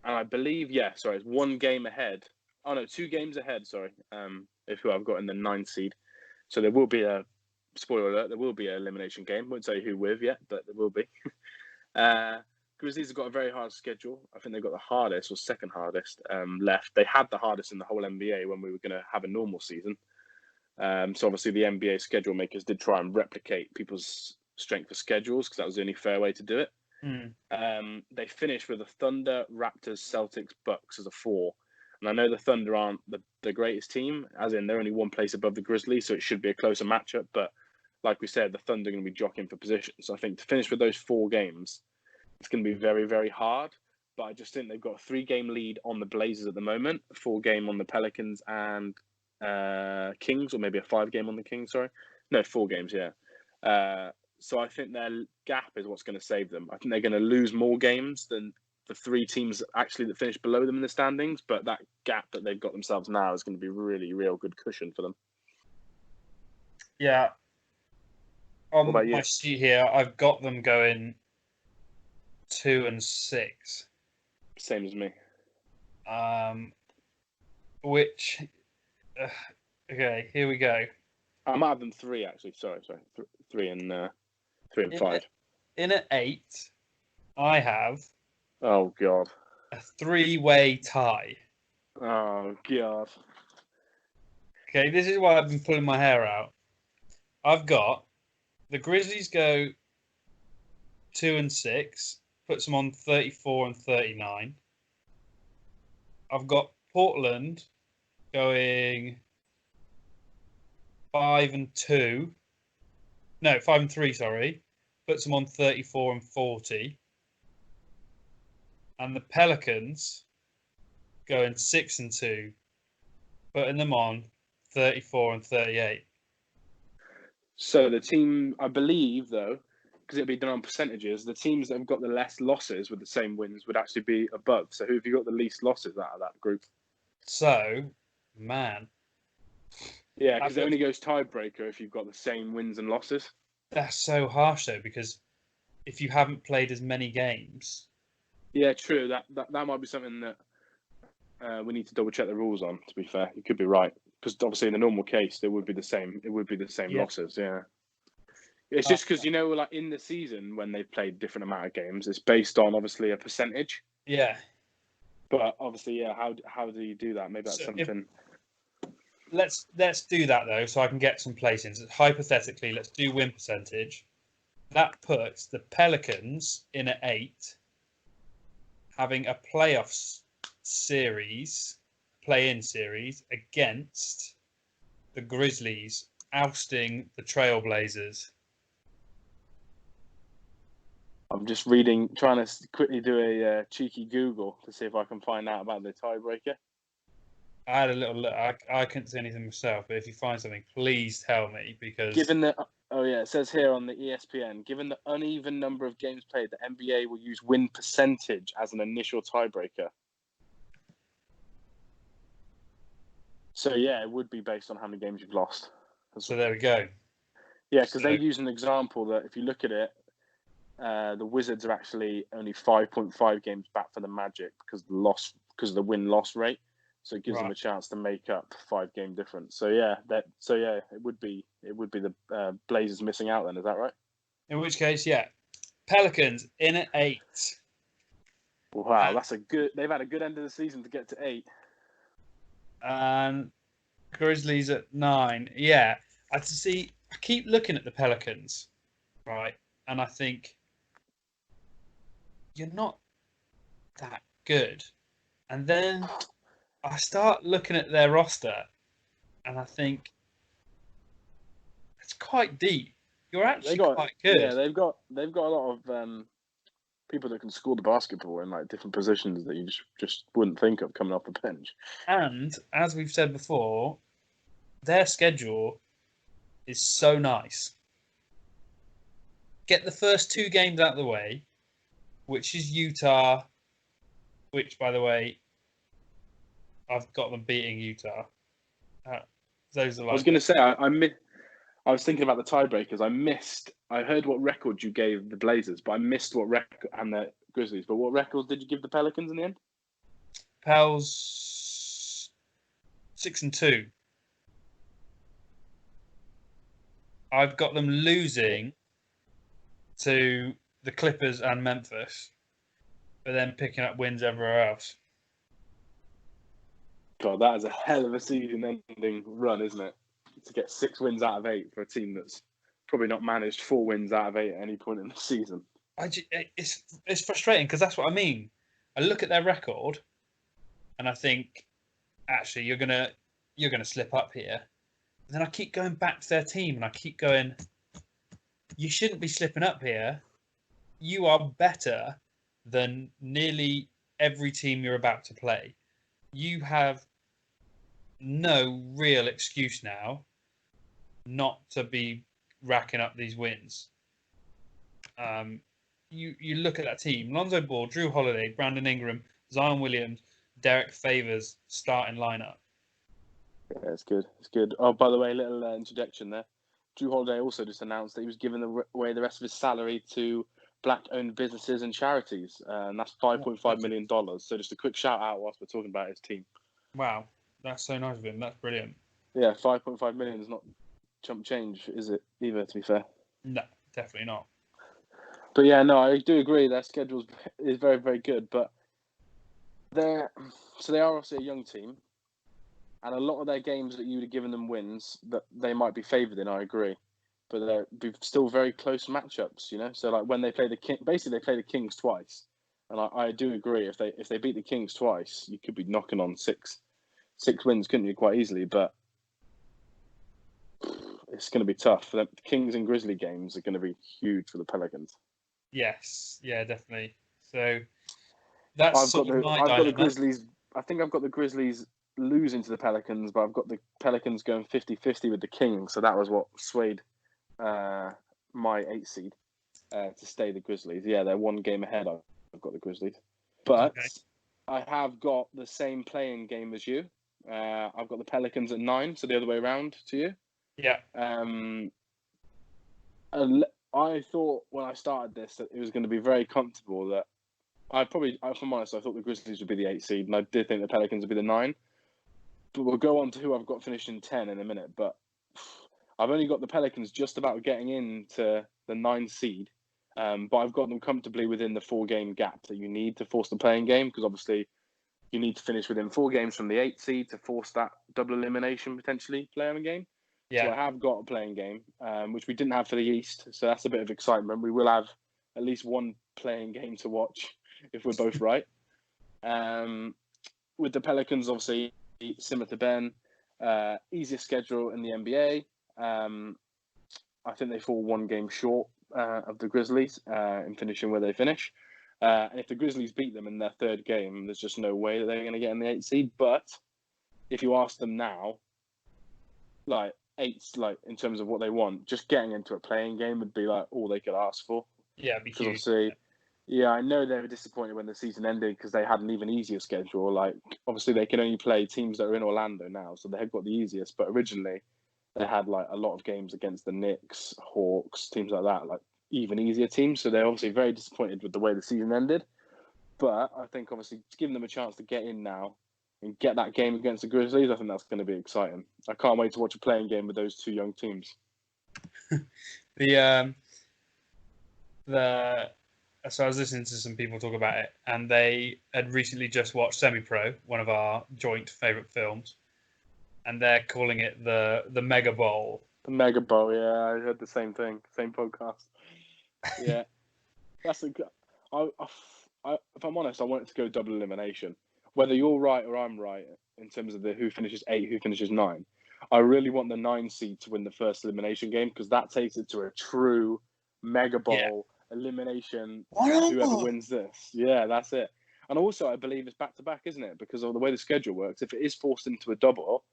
And I believe, it's 1 game ahead. Oh no, 2 games ahead. Sorry. If who I've got in the 9th seed. So there will be a spoiler alert. There will be an elimination game. Won't say who with yet, but there will be. Grizzlies have got a very hard schedule. I think they've got the hardest or second hardest left. They had the hardest in the whole NBA when we were going to have a normal season. So obviously the NBA schedule makers did try and replicate people's strength of schedules because that was the only fair way to do it. They finished with the Thunder, Raptors, Celtics, Bucks as a 4. And I know the Thunder aren't the greatest team, as in they're only 1 place above the Grizzlies, so it should be a closer matchup. But like we said, the Thunder are going to be jockeying for position. So I think to finish with those 4 games, it's going to be very, very hard. But I just think they've got a 3-game lead on the Blazers at the moment, a 4-game on the Pelicans and Kings, or maybe a 5-game on the Kings, sorry. No, 4 games, yeah. So I think their gap is what's going to save them. I think they're going to lose more games than the 3 teams actually that finished below them in the standings, but that gap that they've got themselves now is going to be really real good cushion for them. Yeah. What about you? My sheet here, I've got them going 2 and 6. Same as me. Which, okay, here we go. I might have them 3 actually. Sorry, 3 and 5. In at 8, I have. Oh God. A 3-way tie. Oh God. Okay, this is why I've been pulling my hair out. I've got the Grizzlies go 2 and 6, puts them on 34 and 39. I've got Portland going 5 and 2. No, 5 and 3, sorry. Puts them on 34 and 40. And the Pelicans going 6 and 2, putting them on 34 and 38. So the team, I believe, though, because it'll be done on percentages, the teams that have got the less losses with the same wins would actually be above. So who have you got the least losses out of that group? So, man. Yeah, because it only goes tiebreaker if you've got the same wins and losses. That's so harsh, though, because if you haven't played as many games. Yeah, true. That might be something that we need to double check the rules on. To be fair, you could be right, because obviously in the normal case there would be the same. It would be the same losses. Yeah. It's just because like in the season when they've played different amount of games, it's based on obviously a percentage. Yeah. But obviously, yeah. How do you do that? Maybe that's something. Let's do that though, so I can get some placings. Hypothetically, let's do win percentage. That puts the Pelicans in at 8, having a playoffs play-in series against the Grizzlies, ousting the Trailblazers. I'm just trying to quickly do a cheeky Google to see if I can find out about the tiebreaker. I had a little look. I couldn't see anything myself, but if you find something, please tell me, because it says here on the ESPN, given the uneven number of games played, the NBA will use win percentage as an initial tiebreaker. So yeah, it would be based on how many games you've lost. So there we go. Yeah, because they use an example that if you look at it, the Wizards are actually only 5.5 games back for the Magic because of the win-loss rate. So it gives them a chance to make up 5-game difference. So yeah, it would be the Blazers missing out then. Is that right? In which case, yeah, Pelicans in at 8. Wow, they've had a good end of the season to get to 8. And Grizzlies at 9. Yeah, I keep looking at the Pelicans, right, and I think you're not that good. And then I start looking at their roster, and I think it's quite deep. You're actually quite good. Yeah, they've got a lot of people that can score the basketball in like different positions that you just wouldn't think of coming off the bench. And as we've said before, their schedule is so nice. Get the first 2 games out of the way, which is Utah, which, by the way, I've got them beating Utah. Those are like. I was going to say I was thinking about the tiebreakers. I heard what record you gave the Blazers, but I missed what record and the Grizzlies. But what records did you give the Pelicans in the end? Pels 6 and 2. I've got them losing to the Clippers and Memphis, but then picking up wins everywhere else. God, that is a hell of a season-ending run, isn't it? To get 6 wins out of 8 for a team that's probably not managed 4 wins out of 8 at any point in the season. It's frustrating because that's what I mean. I look at their record, and I think, actually, you're gonna slip up here. And then I keep going back to their team, and I keep going, you shouldn't be slipping up here. You are better than nearly every team you're about to play. You have no real excuse now not to be racking up these wins. you look at that team: Lonzo Ball, Drew Holiday, Brandon Ingram, Zion Williams, Derek Favors starting lineup. Yeah, it's good. It's good. Oh, by the way, little interjection there. Drew Holiday also just announced that he was giving away the rest of his salary to Black-owned businesses and charities, and that's $5.5 million. So just a quick shout out whilst we're talking about his team. Wow, that's so nice of him. That's brilliant. Yeah, 5.5 million is not chump change, is it? Either, to be fair. No, definitely not. But yeah, no, I do agree. Their schedule is very, very good. But they are obviously a young team, and a lot of their games that you would have given them wins that they might be favoured in. I agree, but they're still very close matchups. So like when they play the basically they play the Kings twice, and I do agree if they beat the Kings twice, you could be knocking on six wins, couldn't you, quite easily? But it's going to be tough. The Kings and Grizzly games are going to be huge for the Pelicans. Yes, yeah, definitely. So that's I've got the Grizzlies. I think I've got the Grizzlies losing to the Pelicans, but I've got the Pelicans going 50-50 with the Kings. So that was what swayed my 8 seed to stay the Grizzlies. Yeah, they're one game ahead. I've got the Grizzlies, but okay. I have got the same playing game as you. I've got the Pelicans at 9, so the other way around to you. Yeah. I thought when I started this that it was going to be very comfortable. That if I'm honest, I thought the Grizzlies would be the 8 seed, and I did think the Pelicans would be the 9. But we'll go on to who I've got finishing 10 in a minute. But I've only got the Pelicans just about getting into the 9 seed. But I've got them comfortably within the 4-game gap that you need to force the playing game, because obviously you need to finish within 4 games from the 8 seed to force that double elimination potentially playing game. Yeah. So I have got a playing game, which we didn't have for the East. So that's a bit of excitement. We will have at least one playing game to watch if we're both right. With the Pelicans, obviously, similar to Ben, easiest schedule in the NBA. I think they fall 1 game short of the Grizzlies in finishing where they finish. And if the Grizzlies beat them in their 3rd game, there's just no way that they're going to get in the 8th seed. But if you ask them now, like 8's like in terms of what they want, just getting into a playing game would be like all they could ask for. Yeah, because obviously, yeah, I know they were disappointed when the season ended because they had an even easier schedule. Like obviously they can only play teams that are in Orlando now, so they have got the easiest. But originally they had like a lot of games against the Knicks, Hawks, teams like that, like even easier teams. So they're obviously very disappointed with the way the season ended. But I think obviously giving them a chance to get in now and get that game against the Grizzlies, I think that's going to be exciting. I can't wait to watch a playing game with those 2 young teams. So I was listening to some people talk about it, and they had recently just watched Semi-Pro, one of our joint favourite films, and they're calling it the Mega Bowl. The Mega Bowl, yeah, I heard the same thing, same podcast. Yeah, that's a good. If I'm honest, I want it to go double elimination. Whether you're right or I'm right in terms of who finishes 8, who finishes 9, I really want the 9 seed to win the first elimination game, because that takes it to a true Mega Bowl elimination. Whoever wins this, yeah, that's it. And also, I believe it's back-to-back, isn't it? Because of the way the schedule works, if it is forced into a double,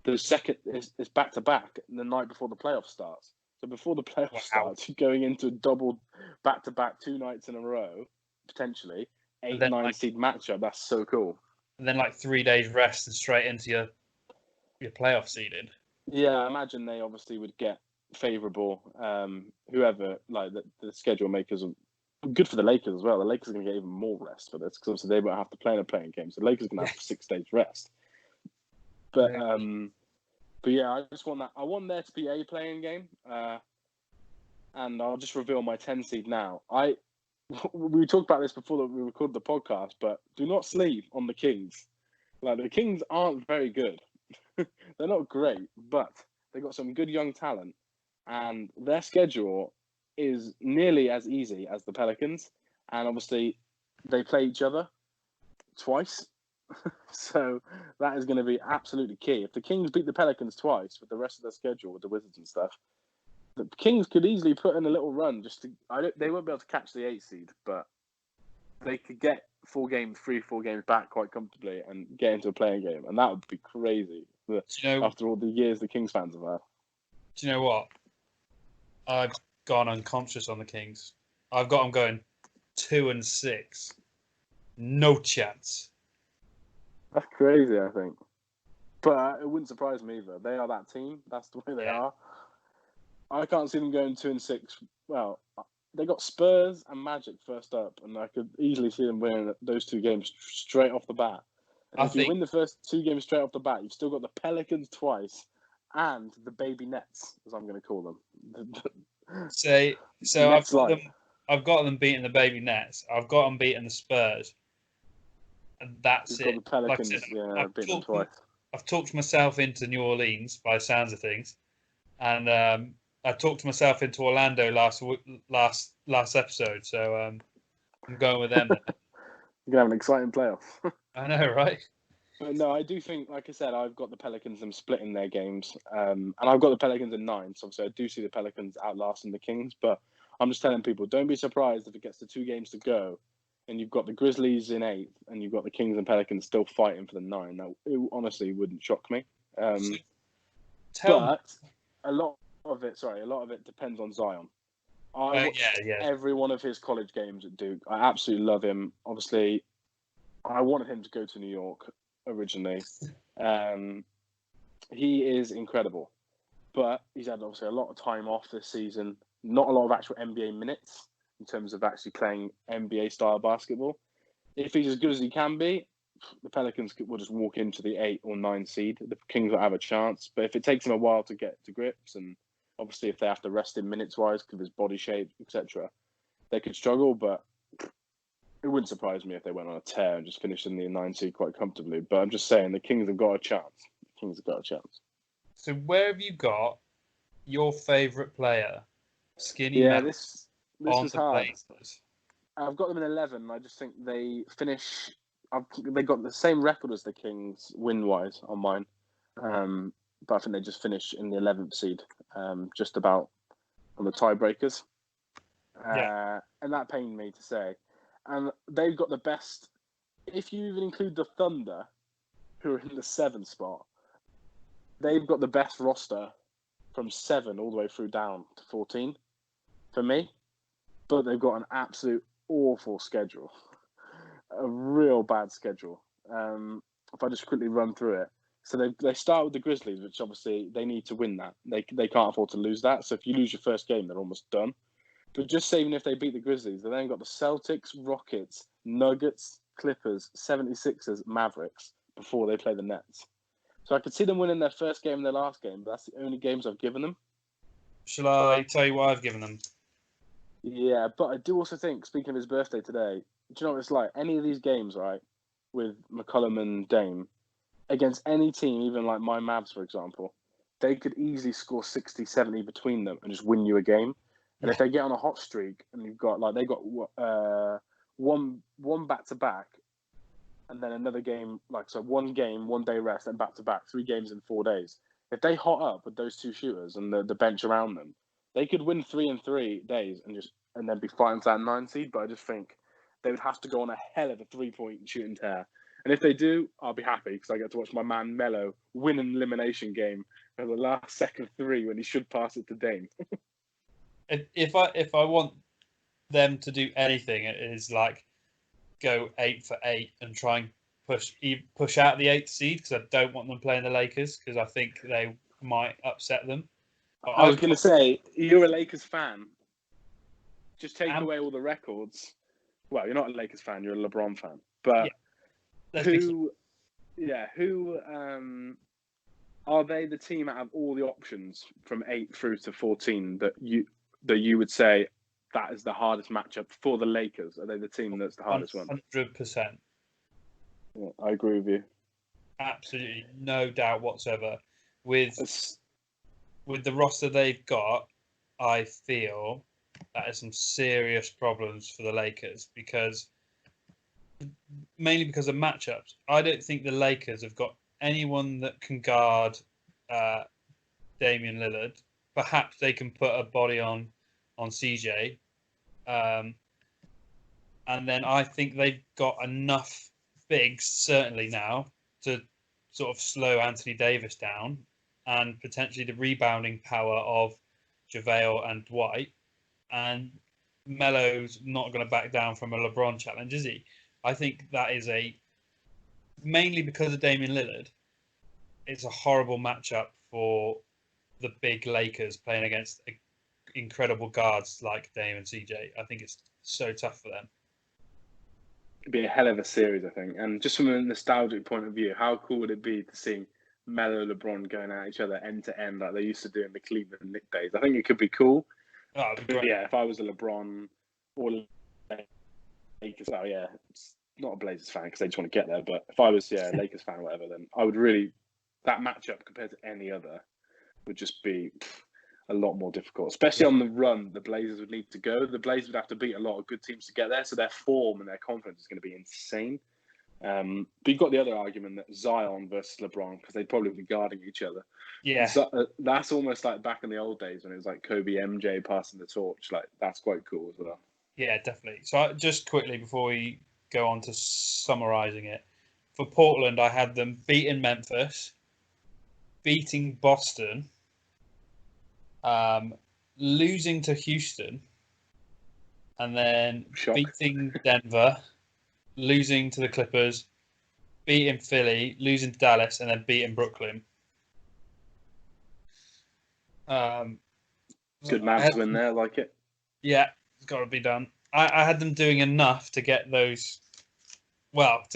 the second is back-to-back the night before the playoff starts. So before the playoff starts, you're going into a double back-to-back 2 nights in a row, potentially 8-9 seed matchup. That's so cool. And then 3 days rest and straight into your playoff seeded. Yeah, I imagine they obviously would get favourable. Whoever, like the schedule makers, are good for the Lakers as well. The Lakers are going to get even more rest for this, because obviously they won't have to play in a playing game. So the Lakers are going to have 6 days rest. But yeah, I just want that. I want there to be a playing game, and I'll just reveal my 10 seed now. We talked about this before we recorded the podcast, but do not sleep on the Kings. Like the Kings aren't very good. They're not great, but they've got some good young talent, and their schedule is nearly as easy as the Pelicans. And obviously, they play each other twice. So that is going to be absolutely key. If the Kings beat the Pelicans twice with the rest of their schedule, with the Wizards and stuff, the Kings could easily put in a little run. They won't be able to catch the 8 seed, but they could get 4 games back quite comfortably and get into a playing game, and that would be crazy. After all the years the Kings fans have had. Do you know what? I've gone unconscious on the Kings. I've got them going 2-6. No chance. That's crazy, I think. But it wouldn't surprise me either. They are that team. That's the way they are. I can't see them going 2-6. Well, they got Spurs and Magic first up, and I could easily see them winning those 2 games straight off the bat. And if you win the first 2 games straight off the bat, you've still got the Pelicans twice and the baby Nets, as I'm going to call them. So I've got them beating the baby Nets. I've got them beating the Spurs, and that's You've it. got the Pelicans, beating them twice. I've talked myself into New Orleans by the sounds of things, and I talked myself into Orlando last episode. So I'm going with them. You're gonna have an exciting playoff. I know, right? But no, I do think, like I said, I've got the Pelicans them splitting their games, and I've got the Pelicans in 9. So obviously, I do see the Pelicans outlasting the Kings. But I'm just telling people, don't be surprised if it gets to 2 games to go, and you've got the Grizzlies in 8th, and you've got the Kings and Pelicans still fighting for the 9. Now, it honestly wouldn't shock me. But a lot of it depends on Zion. I watched every one of his college games at Duke. I absolutely love him. Obviously, I wanted him to go to New York originally. He is incredible, but he's had obviously a lot of time off this season. Not a lot of actual NBA minutes in terms of actually playing NBA style basketball. If he's as good as he can be, the Pelicans will just walk into the 8 or 9 seed. The Kings will have a chance, but if it takes him a while to get to grips, and obviously if they have to rest him minutes wise because of his body shape, etc., they could struggle. But it wouldn't surprise me if they went on a tear and just finished in the 9 seed quite comfortably. But I'm just saying the Kings have got a chance. So where have you got your favourite player, Skinny Matt? This was hard. I've got them in 11. I just think they finish. They got the same record as the Kings win-wise on mine, but I think they just finish in the 11th seed, just about on the tiebreakers. And that pained me to say. And they've got the best. If you even include the Thunder, who are in the 7th spot, they've got the best roster from 7 all the way through down to 14 for me. But they've got an absolute awful schedule, a real bad schedule. If I just quickly run through it. So they start with the Grizzlies, which obviously they need to win that. They can't afford to lose that. So if you lose your first game, they're almost done. But just saying if they beat the Grizzlies, they then got the Celtics, Rockets, Nuggets, Clippers, 76ers, Mavericks before they play the Nets. So I could see them winning their first game and their last game, but that's the only games I've given them. Shall I tell you what I've given them? Yeah, but I do also think, speaking of his birthday today, do you know what it's like? Any of these games, right, with McCollum and Dame, against any team, even like my Mavs, for example, they could easily score 60, 70 between them and just win you a game. And if they get on a hot streak and you've got, like, they got one back-to-back and then another game, like, so one game, 1 day rest, and back-to-back, 3 games in 4 days. If they hot up with those 2 shooters and the bench around them, they could win 3 in 3 days and then be fighting for that 9 seed. But I just think they would have to go on a hell of a 3-point shooting tear. And if they do, I'll be happy because I get to watch my man Melo win an elimination game at the last second 3 when he should pass it to Dame. If I want them to do anything, it is like go 8 for 8 and try and push out the 8th seed because I don't want them playing the Lakers because I think they might upset them. But I was going to say, you're a Lakers fan. Just take away all the records. Well, you're not a Lakers fan, you're a LeBron fan. But who are they the team out of all the options from 8 through to 14 that you would say that is the hardest matchup for the Lakers? Are they the team that's the hardest one? 100%. Yeah, I agree with you. Absolutely, no doubt whatsoever. With the roster they've got, I feel that is some serious problems for the Lakers mainly because of matchups. I don't think the Lakers have got anyone that can guard Damian Lillard. Perhaps they can put a body on CJ. And then I think they've got enough bigs, certainly now, to sort of slow Anthony Davis down and potentially the rebounding power of JaVale and Dwight. And Melo's not going to back down from a LeBron challenge, is he? I think that is mainly because of Damian Lillard. It's a horrible matchup for the big Lakers playing against incredible guards like Dame and CJ. I think it's so tough for them. It'd be a hell of a series, I think. And just from a nostalgic point of view, how cool would it be to see Melo, LeBron going at each other end to end like they used to do in the Cleveland Knicks days? I think it could be cool. Oh, it'd be great. Yeah, if I was a LeBron or Lakers, well, yeah, it's not a Blazers fan because they just want to get there. But if I was, Lakers fan or whatever, then I would really, that matchup compared to any other would just be a lot more difficult, especially on the run the Blazers would need to go. The Blazers would have to beat a lot of good teams to get there, so their form and their confidence is going to be insane. But you've got the other argument that Zion versus LeBron, because they'd probably be guarding each other. Yeah. So, that's almost like back in the old days when it was like Kobe, MJ passing the torch. Like, that's quite cool as well. Yeah, definitely. So just quickly before we go on to summarising it, for Portland, I had them beating Memphis, beating Boston, losing to Houston, and then beating Denver, losing to the Clippers, beating Philly, losing to Dallas, and then beating Brooklyn. Good Mavs win there, like it. Yeah, it's got to be done. I had them doing enough to get to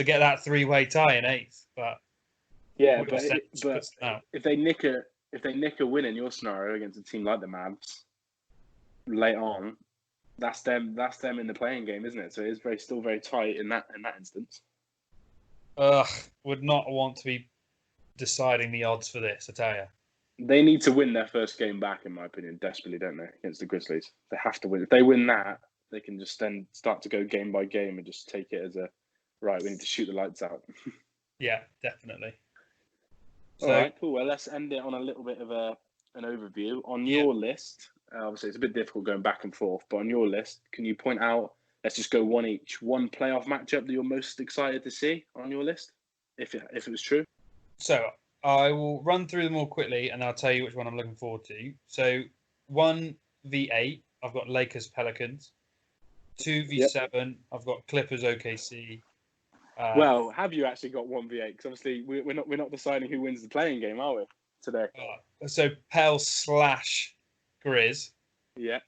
get that three-way tie in 8th, but yeah, but if they nick a win in your scenario against a team like the Mavs late on, that's them in the playing game, isn't it? So it is still very tight in that instance. Would not want to be deciding the odds for this, I tell you. They need to win their first game back, in my opinion, desperately, don't they, against the Grizzlies? They have to win. If they win that, they can just then start to go game by game and just take it as right, we need to shoot the lights out. Yeah, definitely. All right, cool. Well, let's end it on a little bit of an overview. On your list, obviously it's a bit difficult going back and forth, but on your list, can you point out, let's just go one each, one playoff matchup that you're most excited to see on your list, if it was true? So I will run through them all quickly, and I'll tell you which one I'm looking forward to. So 1v8, I've got Lakers Pelicans. 2v7, I've got Clippers OKC. Well, have you actually got 1v8? Because obviously we're not deciding who wins the playing game, are we, today? So Pel/Grizz. Yeah.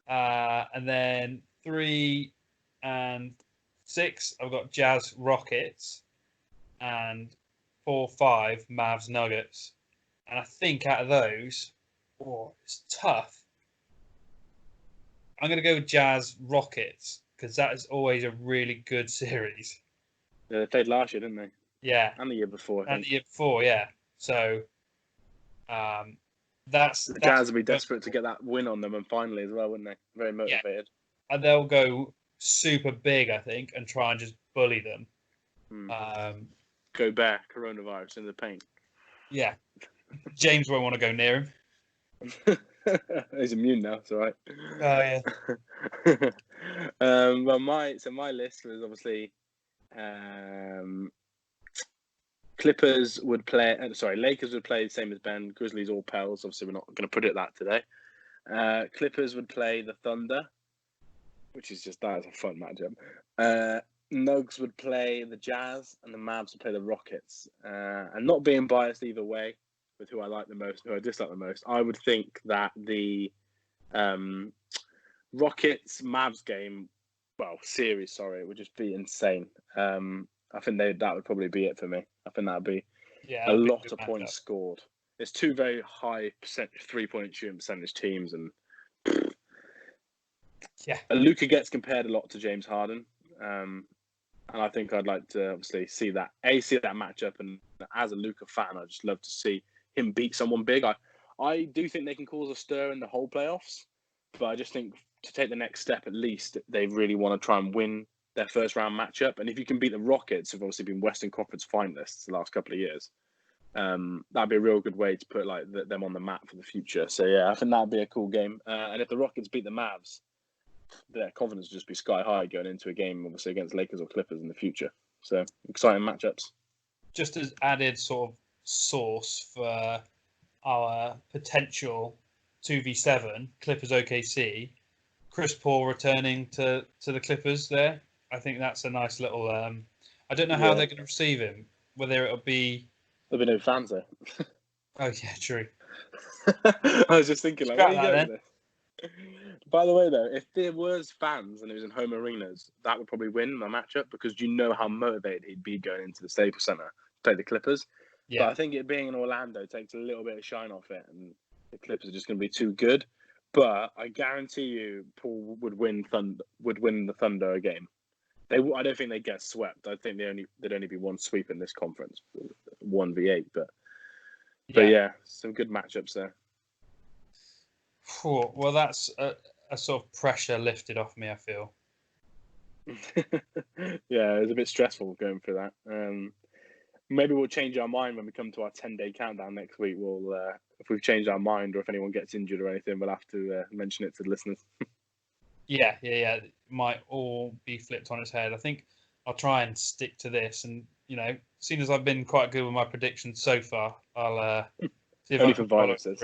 And then 3 and 6, I've got Jazz Rockets. And 4-5, Mavs Nuggets. And I think out of those, it's tough. I'm going to go with Jazz Rockets because that is always a really good series. Yeah, they played last year, didn't they? Yeah. And the year before, And the year before, yeah. So that's... The Jazz will be desperate to get that win on them and finally as well, wouldn't they? Very motivated. Yeah. And they'll go super big, I think, and try and just bully them. Go back, coronavirus in the paint. Yeah. James won't want to go near him. He's immune now, it's all right. Oh, yeah. Well, my list was obviously Lakers would play the same as Ben. Grizzlies or Pels. Obviously, we're not going to predict that today. Clippers would play the Thunder, which is just that is a fun matchup. Nugs would play the Jazz, and the Mavs would play the Rockets. And not being biased either way with who I like the most, who I dislike the most, I would think that the Rockets-Mavs game, series, would just be insane. I think that would probably be it for me. I think that would be a lot of points scored. It's two very high three-point shooting percentage teams, and Luka gets compared a lot to James Harden. And I think I'd like to obviously see that matchup. And as a Luka fan, I'd just love to see him beat someone big. I do think they can cause a stir in the whole playoffs, but I just think to take the next step, at least they really want to try and win their first round matchup. And if you can beat the Rockets, who've obviously been Western Conference finalists the last couple of years, that'd be a real good way to put them on the map for the future. So yeah, I think that'd be a cool game. And if the Rockets beat the Mavs, their confidence would just be sky high going into a game, obviously, against Lakers or Clippers in the future. So, exciting matchups. Just as added sort of source for our potential 2v7, Clippers OKC, Chris Paul returning to the Clippers there. I think that's a nice little. I don't know how they're going to receive him. Whether it'll be. There'll be no fans there. Oh yeah, true. I was just thinking, like, where are you going with this? By the way, though, if there was fans and it was in home arenas, that would probably win the matchup because you know how motivated he'd be going into the Staples Center to play the Clippers. Yeah. But I think it being in Orlando takes a little bit of shine off it, and the Clippers are just going to be too good. But I guarantee you, Paul would win the Thunder a game. I don't think they'd get swept. I think there'd only be one sweep in this conference, 1v8. But yeah, some good matchups there. Well, that's a sort of pressure lifted off me, I feel. Yeah, it was a bit stressful going through that. Maybe we'll change our mind when we come to our 10-day countdown next week. We'll, if we've changed our mind or if anyone gets injured or anything, we'll have to mention it to the listeners. Yeah. It might all be flipped on its head. I think I'll try and stick to this. And, seeing as I've been quite good with my predictions so far, I'll see if Only for viruses.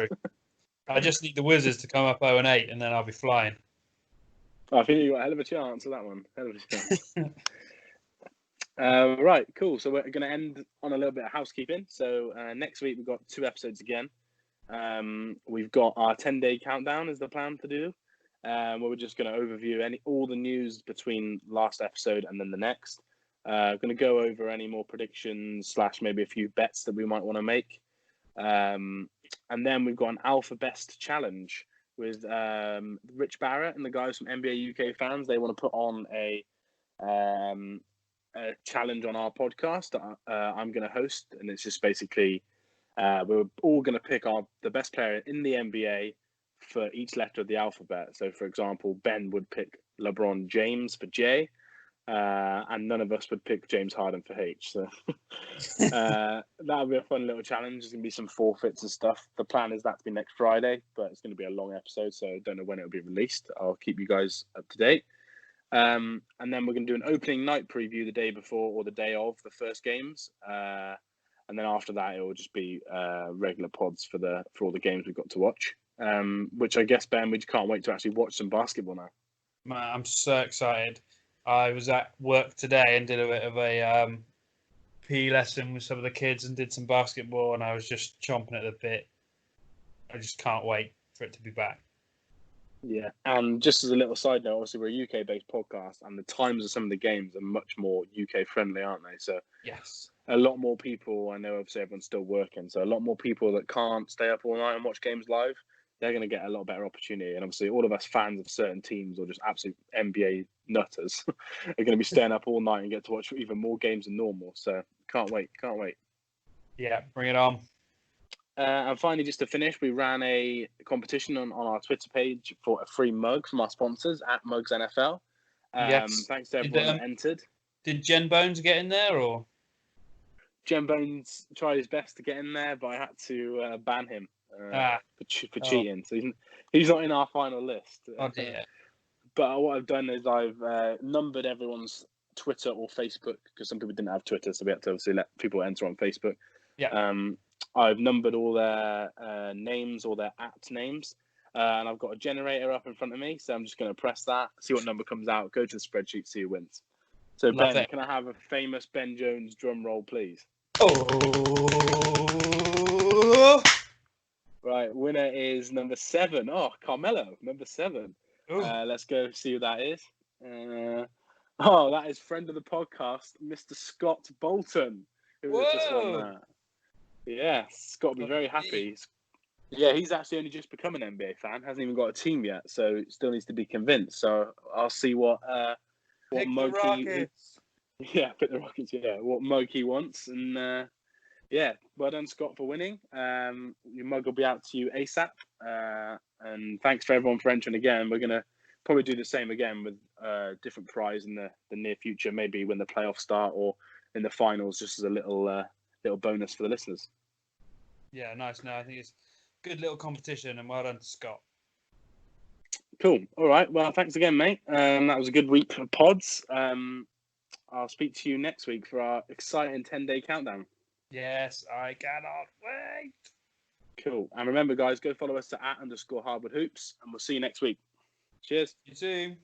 I just need the Wizards to come up 0-8 and then I'll be flying. I think you've got a hell of a chance of that one. Hell of a chance. Right, cool. So we're going to end on a little bit of housekeeping. So next week we've got 2 episodes again. We've got our 10-day countdown is the plan to do. Where we're just going to overview all the news between last episode and then the next. Going to go over any more predictions / maybe a few bets that we might want to make. And then we've got an Alpha Best challenge with Rich Barrett and the guys from NBA UK Fans. They want to put on a challenge on our podcast that I'm going to host, and it's just basically we're all going to pick the best player in the NBA for each letter of the alphabet. So, for example, Ben would pick LeBron James for J, and none of us would pick James Harden for H. So that'll be a fun little challenge. There's going to be some forfeits and stuff. The plan is that to be next Friday, but it's going to be a long episode, so I don't know when it'll be released. I'll keep you guys up to date. And then we're going to do an opening night preview the day before or the day of the first games. And then after that, it will just be regular pods for all the games we've got to watch. Which I guess, Ben, we just can't wait to actually watch some basketball now. Man, I'm so excited. I was at work today and did a bit of a PE lesson with some of the kids and did some basketball, and I was just chomping at the bit. I just can't wait for it to be back. Yeah, and just as a little side note, obviously we're a UK-based podcast, and the times of some of the games are much more UK-friendly, aren't they? So yes, a lot more people. I know obviously everyone's still working, so a lot more people that can't stay up all night and watch games live, they're going to get a lot better opportunity. And obviously all of us fans of certain teams or just absolute NBA nutters are going to be staying up all night and get to watch even more games than normal. So can't wait. Yeah, bring it on. And finally, just to finish, we ran a competition on our Twitter page for a free mug from our sponsors at Mugs NFL. Yes. Thanks to everyone that entered. Did Jen Bones get in there, or? Jen Bones tried his best to get in there, but I had to ban him for cheating. So he's not in our final list. Oh dear. But what I've done is I've numbered everyone's Twitter or Facebook, because some people didn't have Twitter, so we had to obviously let people enter on Facebook. Yeah. I've numbered all their names or their @ names, and I've got a generator up in front of me, so I'm just going to press that, see what number comes out, go to the spreadsheet, see who wins. So, Love Ben, it. can I have a famous Ben Jones drum roll, please? Oh! Right, winner is number 7. Oh, Carmelo, number 7. Let's go see who that is. That is friend of the podcast, Mr. Scott Bolton, who has just won that. Yeah, Scott will be very happy. Yeah, he's actually only just become an NBA fan, hasn't even got a team yet, so still needs to be convinced. So I'll see what mug he... Yeah, pick the Rockets, yeah. What mug he wants. And yeah, well done, Scott, for winning. Your mug will be out to you ASAP. And thanks for everyone for entering again. We're going to probably do the same again with different prize in the near future, maybe when the playoffs start or in the finals, just as a little bonus for the listeners. Yeah, nice. No, I think it's a good little competition, and well done to Scott. Cool. All right. Well, thanks again, mate. That was a good week for pods. I'll speak to you next week for our exciting 10-day countdown. Yes, I cannot wait. Cool. And remember, guys, go follow us at @_Hardwood Hoops, and we'll see you next week. Cheers. You too.